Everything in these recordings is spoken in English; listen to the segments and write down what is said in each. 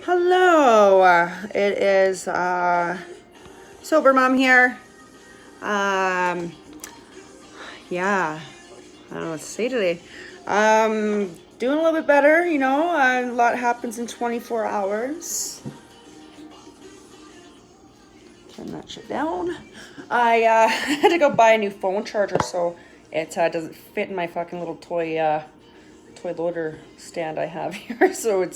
Hello, it is Sober Mom here. Um, yeah, I don't know what to say today. Doing a little bit better, a lot happens in 24 hours. Turn that shit down. I had to go buy a new phone charger, so it doesn't fit in my fucking little toy loader stand I have here. So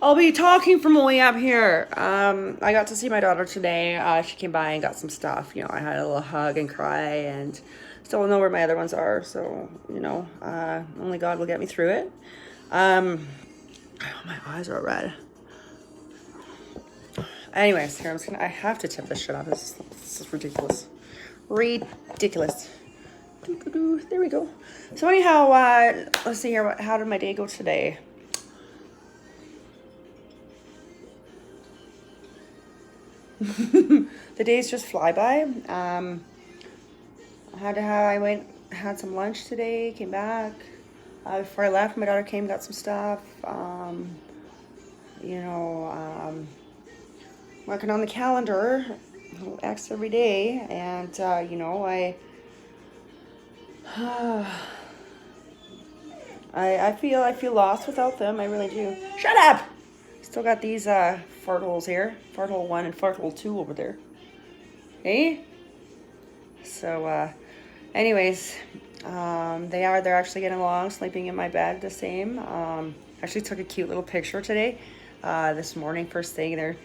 I'll be talking from way up here. I got to see my daughter today. She came by and got some stuff. I had a little hug and cry, and still don't know where my other ones are. So, only God will get me through it. My eyes are red. Anyways, here I have to tip this shit off. This is ridiculous. Ridiculous. There we go. So anyhow, let's see here. How did my day go today? The days just fly by. I had some lunch today, came back. Before I left, my daughter came, got some stuff. Working on the calendar, X every day, and I feel lost without them. I really do. Shut up. Still got these fart holes here, fart hole 1 and fart hole 2 over there. Hey. So, anyways, they're actually getting along, sleeping in my bed the same. Actually took a cute little picture today. This morning, first thing, they're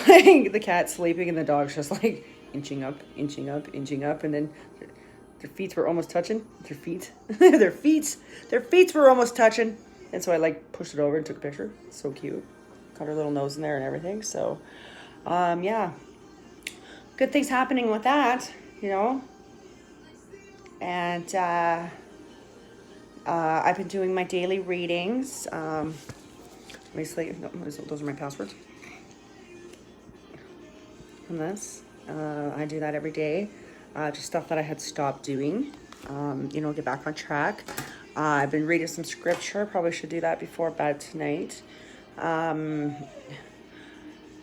like the cat's sleeping and the dog's just like inching up, and then their feet were almost touching. Their feet were almost touching, and so I like pushed it over and took a picture. So cute. Got her little nose in there and everything. So, yeah, good things happening with that, And I've been doing my daily readings. Basically, those are my passwords. From this, I do that every day. Just stuff that I had stopped doing. Get back on track. I've been reading some scripture. Probably should do that before bed tonight.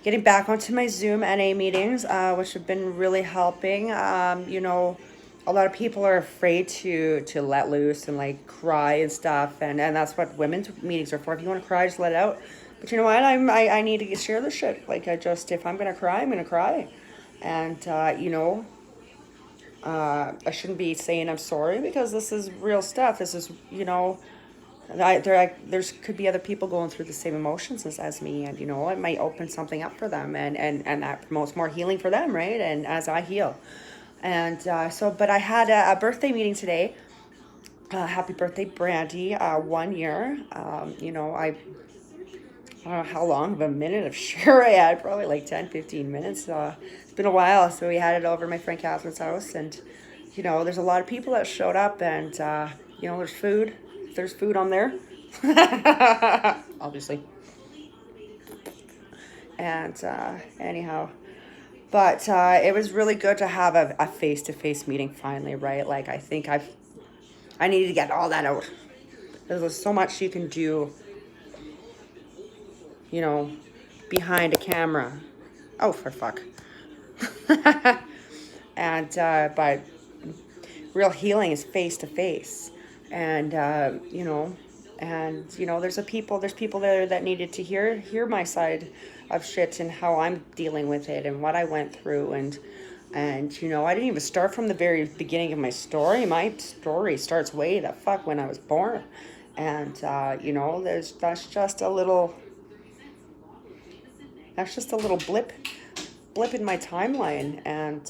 Getting back onto my Zoom NA meetings, which have been really helping. A lot of people are afraid to let loose and like cry and stuff, and that's what women's meetings are for. If you want to cry, just let it out. But you know what? I need to share this shit. Like if I'm gonna cry, I'm gonna cry, and I shouldn't be saying I'm sorry because this is real stuff. This is there could be other people going through the same emotions as me, and it might open something up for them, and that promotes more healing for them, right? And as I heal, and but I had a birthday meeting today. Happy birthday, Brandy! 1 year. I don't know how long of a minute of share I had, probably like 10-15 minutes. It's been a while, so we had it over at my friend Catherine's house, and there's a lot of people that showed up, and there's food. There's food on there, obviously. And anyhow, but it was really good to have a face-to-face meeting finally, right? Like I needed to get all that out. There's so much you can do, behind a camera. Oh, for fuck. And but real healing is face-to-face. And there's people there that needed to hear my side of shit and how I'm dealing with it and what I went through, and I didn't even start from the very beginning of my story. My story starts way the fuck when I was born, and that's just a little blip in my timeline, and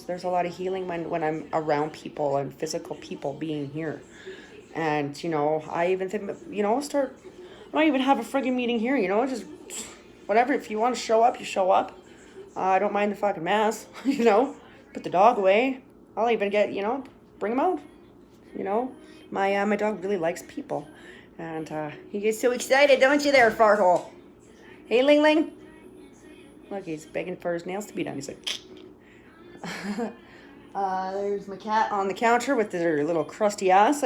there's a lot of healing when I'm around people and physical people being here, and I even think start. I might even have a friggin' meeting here. Just whatever. If you want to show up, you show up. I don't mind the fucking mass. Put the dog away. I'll even get bring him out. My dog really likes people, and he gets so excited, don't you, there, farthole? Hey, Ling Ling. Look, he's begging for his nails to be done. He's like, there's my cat on the counter with their little crusty ass.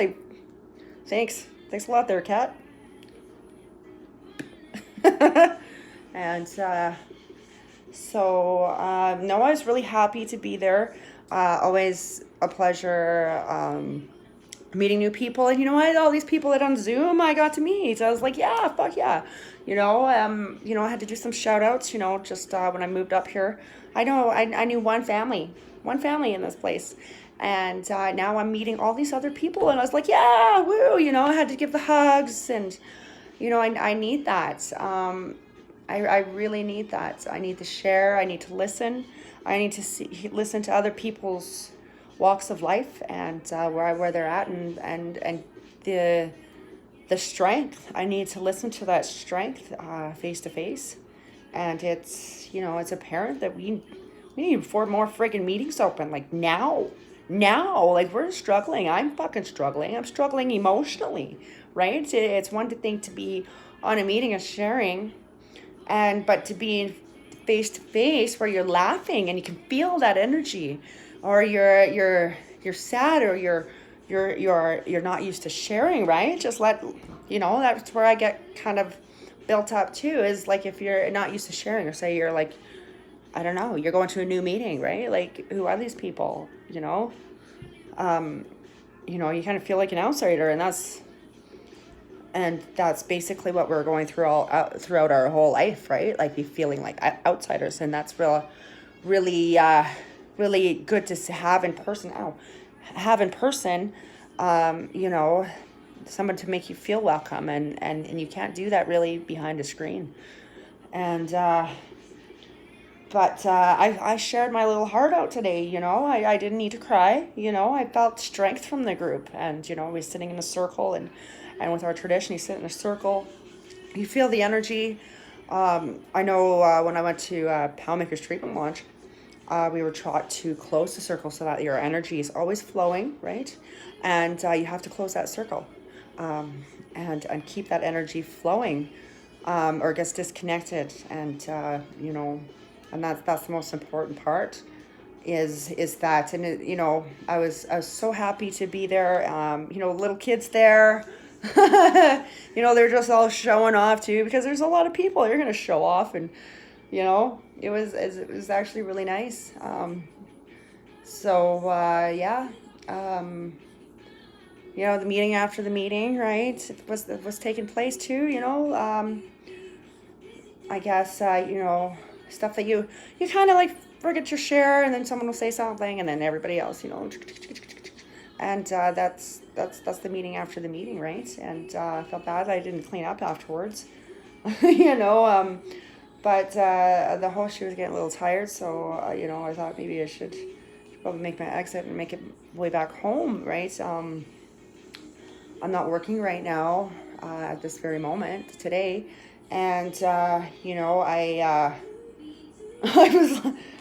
Thanks a lot there, cat. And no, I was really happy to be there. Always a pleasure meeting new people. And I had all these people that on Zoom I got to meet. So I was like, yeah, fuck yeah. I had to do some shout outs, just when I moved up here. I knew one family in this place. And now I'm meeting all these other people. And I was like, yeah, woo, I had to give the hugs. And, I need that. I really need that. I need to share. I need to listen. I need to listen to other people's walks of life and where they're at and the strength. I need to listen to that strength face to face. And it's apparent that we need 4 more friggin' meetings open like now. Like we're struggling. I'm fucking struggling. I'm struggling emotionally, right? It's one thing to be on a meeting and sharing, but to be face to face where you're laughing and you can feel that energy, or you're sad, or you're not used to sharing, right? Just that's where I get kind of built up too, is like if you're not used to sharing, or say you're like, I don't know, you're going to a new meeting, right? Like, who are these people? You kind of feel like an outsider, and that's basically what we're going through throughout our whole life, right? Like, be feeling like outsiders, and that's really good to have in person. Someone to make you feel welcome, and you can't do that really behind a screen. And but I shared my little heart out today. I didn't need to cry. I felt strength from the group, and we're sitting in a circle, and with our tradition, you sit in a circle, you feel the energy. I know when I went to Palmaker's treatment launch, we were taught to close the circle so that your energy is always flowing, right? And you have to close that circle, and keep that energy flowing, or it gets disconnected. And and that's the most important part, is that. And I was so happy to be there. Little kids there. They're just all showing off too, because there's a lot of people you're gonna show off, and it was actually really nice. The meeting after the meeting, right? It was taking place too. I guess stuff that you kind of like forget your share, and then someone will say something, and then everybody else, and that's the meeting after the meeting, right? And I felt bad I didn't clean up afterwards. But the host, she was getting a little tired, so I thought maybe I should probably make my exit and make it way back home, right? I'm not working right now at this very moment today, and I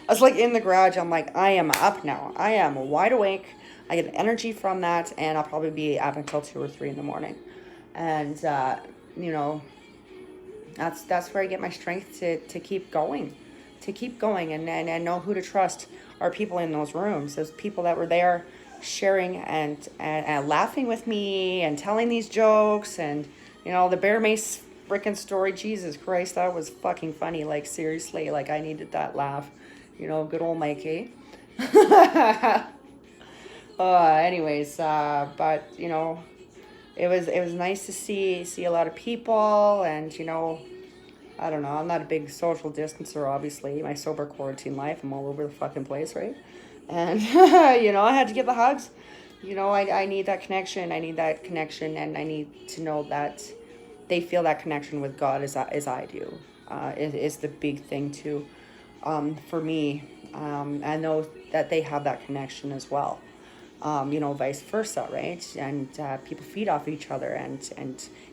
was like in the garage. I'm like, I am up now. I am wide awake. I get energy from that, and I'll probably be up until 2 or 3 in the morning. And that's where I get my strength to keep going, and know who to trust are people in those rooms. Those people that were there sharing and laughing with me and telling these jokes, and the Bear Mace freaking story. Jesus Christ, that was fucking funny. Like, seriously, like, I needed that laugh. Good old Mikey. Anyways, but it was nice to see a lot of people, and I don't know, I'm not a big social distancer, obviously. My sober quarantine life, I'm all over the fucking place, right? And I had to give the hugs. I need that connection. And I need to know that they feel that connection with God as I do. It is the big thing too, for me. I know that they have that connection as well. Vice versa, right? And people feed off each other, and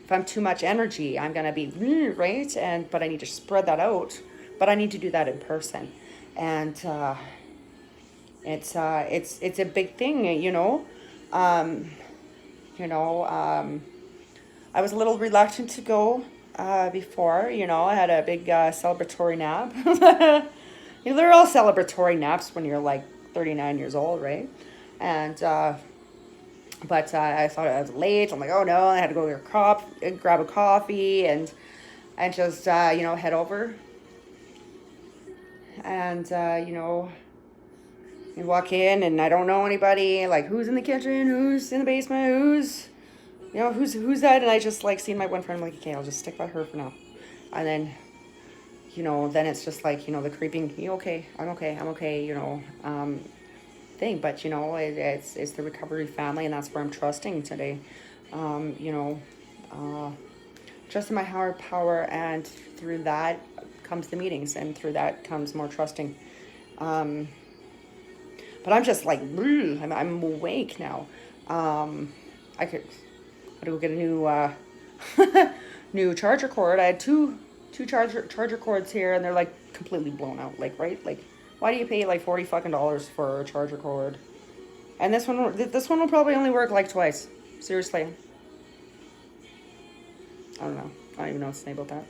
if I'm too much energy, I'm gonna be right, but I need to spread that out. But I need to do that in person, and it's a big thing, I was a little reluctant to go before. I had a big celebratory nap. They're all celebratory naps when you're like 39 years old, right? And but I thought I was late. I'm like, oh no, I had to go grab a coffee, and and just, head over. And, you walk in and I don't know anybody, like who's in the kitchen, who's in the basement, who's that? And I just like seeing my one friend, I'm like, okay, I'll just stick by her for now. And then, then it's just like, the creeping, you okay, I'm okay, thing. But, it's the recovery family, and that's where I'm trusting today. Trusting my higher power, and through that comes the meetings, and through that comes more trusting. But I'm just like, I'm awake now. I could go get a new new charger cord. I had two charger cords here, and they're like completely blown out. Like, right? Like, why do you pay like $40 fucking for a charger cord? And this one will probably only work like twice. Seriously. I don't know. I don't even know what to say about that.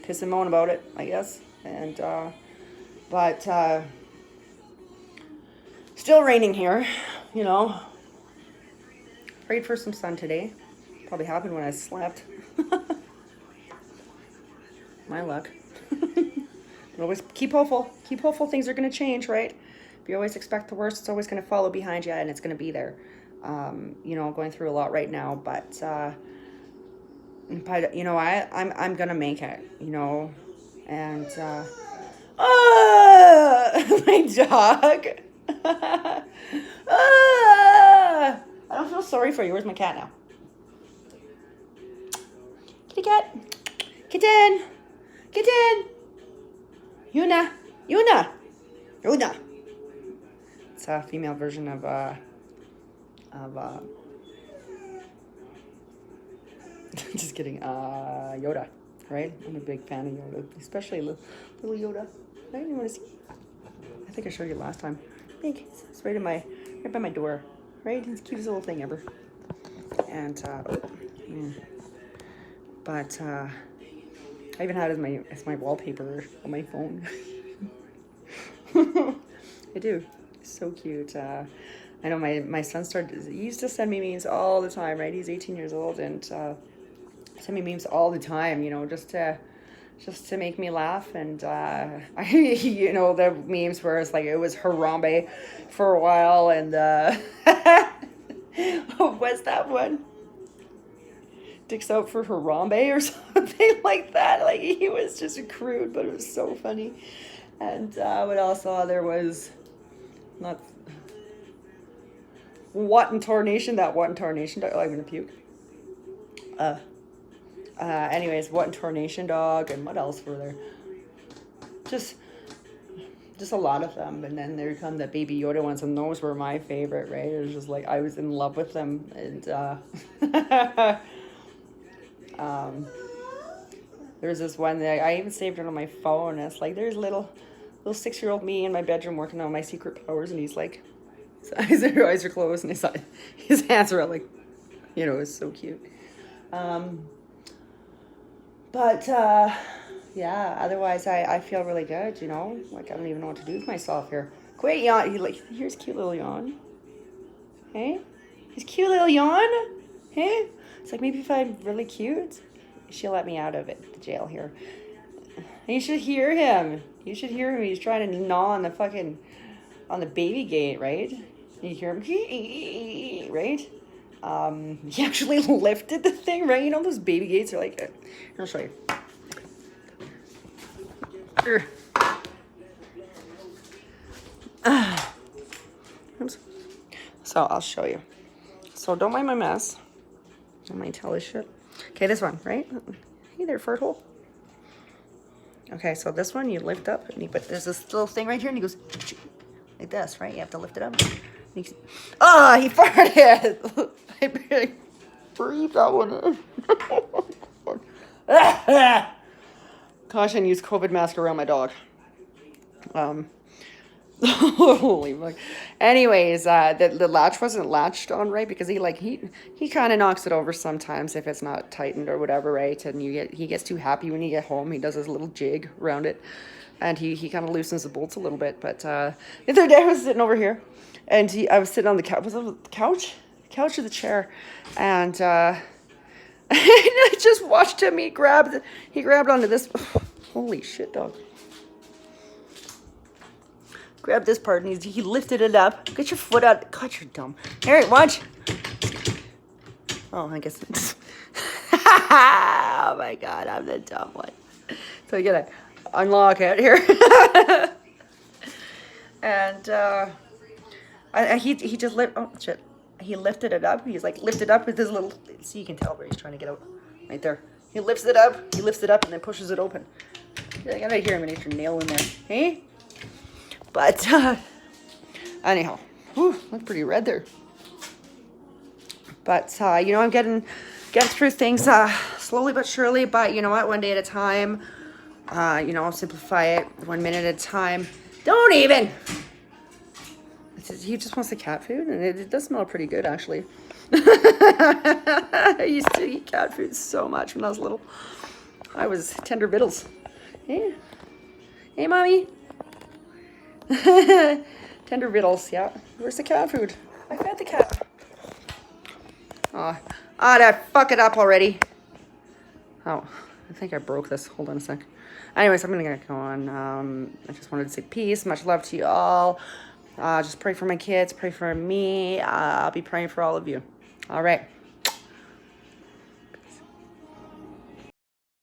Piss and moan about it, I guess. And but still raining here, Prayed for some sun today. Probably happened when I slept. My luck. But always keep hopeful. Keep hopeful things are going to change, right? If you always expect the worst, it's always going to follow behind you, and it's going to be there. Going through a lot right now, but I'm going to make it, and my dog. I don't feel sorry for you. Where's my cat now? Kitty cat. Kitten. Kitten. Yuna. It's a female version of just kidding, Yoda, right? I'm a big fan of Yoda, especially little Yoda. Right? You want to see? I think I showed you last time. I think it's right by my door, right? It's the cutest little thing ever. And but I even had it as my wallpaper on my phone. I do. It's so cute. I know my son he used to send me memes all the time, right? He's 18 years old, and send me memes all the time, just to make me laugh. And the memes where it's like it was Harambe for a while, and what's that one? Dicks out for Harambe or something like that. Like, he was just crude, but it was so funny. And what else? There was not what in tarnation, that what in tarnation dog. Oh, I'm gonna puke. Anyways, what in tarnation dog, and what else were there? Just a lot of them. And then there come the Baby Yoda ones, and those were my favorite, right? It was just like I was in love with them. And there's this one that I even saved it on my phone, and it's like there's little 6-year-old me in my bedroom working on my secret powers, and he's like, his eyes are closed, and his hands are out, like, it's so cute. But yeah, otherwise I feel really good, like I don't even know what to do with myself here. Quit yawn. Here's cute little yawn. Hey, his cute little yawn. Hey, it's like, maybe if I'm really cute, she'll let me out of it, the jail here. And you should hear him. He's trying to gnaw on the baby gate, right? You hear him, right? He actually lifted the thing, right? Those baby gates are like, here, I'll show you. Oops. So I'll show you. So don't mind my mess. Don't mind tell this shit. Okay, this one, right? Hey there, fertile. Okay, so this one you lift up, and there's this little thing right here, and he goes like this, right? You have to lift it up. He farted. I barely breathed that one in. Caution, use COVID mask around my dog. Holy fuck. Anyways, the latch wasn't latched on right, because he kind of knocks it over sometimes if it's not tightened or whatever, right? And he gets too happy when you get home. He does his little jig around it, and he kind of loosens the bolts a little bit. But the other day I was sitting over here, and I was sitting on the couch. Was it the couch or the chair? And I just watched him. He grabbed onto this. Holy shit, dog. Grabbed this part and he lifted it up. Get your foot out. God, you're dumb. Harry, watch. Oh, I guess it's... Oh my God, I'm the dumb one. So you gotta unlock it here. And he just oh shit. He lifted it up. He's like lifted up with his little, see, you can tell where he's trying to get out. Right there. He lifts it up, and then pushes it open. I gotta hear him and hit your nail in there. Hey? But anyhow, whew, look pretty red there. But you know, I'm getting through things slowly but surely. But you know what? One day at a time. You know, I'll simplify it 1 minute at a time. Don't even. He just wants the cat food, and it does smell pretty good, actually. I used to eat cat food so much when I was little. I was tender vittles. Hey, hey, mommy. Tender vittles, yeah. Where's the cat food? I fed the cat. Oh, did I fuck it up already? Oh, I think I broke this. Hold on a sec. Anyways, I'm gonna go on. I just wanted to say peace. Much love to you all. Just pray for my kids. Pray for me. I'll be praying for all of you. All right.